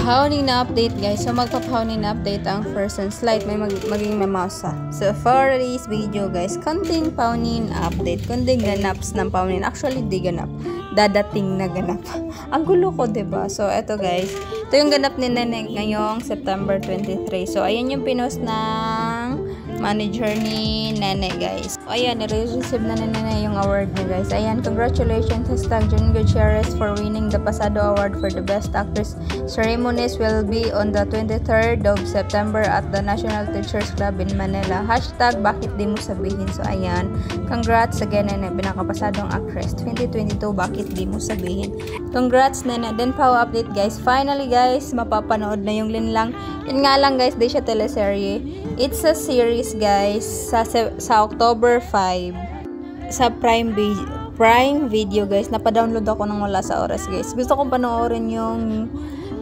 Paunin na update guys. So magpa-paunin na update ang first and slide may maging mamasa. So for this video guys, konting paunin update, kundi ganaps ng paunin. Actually di ganap, dadating na ganap. Ang gulo ko, 'di ba? So eto guys, ito yung ganap ni Nene ngayong September 23. So ayan yung pinost ng manager ni Nene guys. So, ayan, nire-receive na ni Nene yung award niya guys. Ayan, congratulations Jen Gutierrez for winning the Pasado Award for the Best Actress. Ceremonies will be on the 23rd of September at the National Teachers Club in Manila. Hashtag bakit di mo sabihin. So ayan, congrats again Nene, pinakapasadong actress 2022, bakit di mo sabihin. Congrats Nene. Then pau update guys, finally guys, mapapanood na yung Linlang. Yun nga lang guys, di siya teleserye. It's a series guys sa October 5 sa Prime Video guys. Napadownload ako nang wala sa oras guys. Gusto kong panoorin yung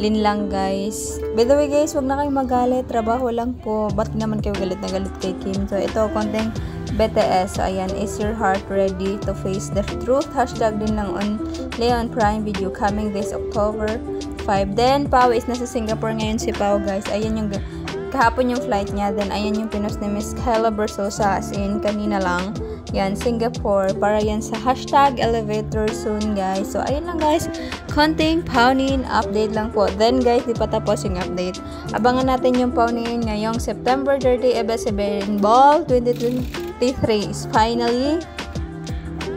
Linlang guys. By the way guys, wag na kayong magalit, trabaho lang po. Ba't naman kayo galit na galit kay Kim? So ito, konting BTS. So ayan, is your heart ready to face the truth? Hashtag din lang on Leon Prime Video coming this October 5. Then Pau is nasa Singapore ngayon si Pau guys. Ayan yung kahapon yung flight niya. Then ayan yung pinost ni Miss Kyla Bersosa, as in kanina lang. Yan, Singapore. Para yan sa hashtag elevator soon guys. So ayun lang guys, konting paunin update lang po. Then guys, di pa tapos yung update. Abangan natin yung paunin ngayong September 30 ABS-CBN Ball 2023 is finally.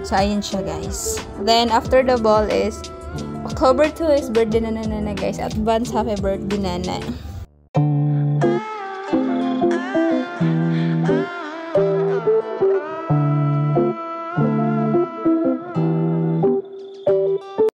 So ayun siya guys. Then after the ball is October 2 is birthday na Nana guys. Advance happy birthday Nana.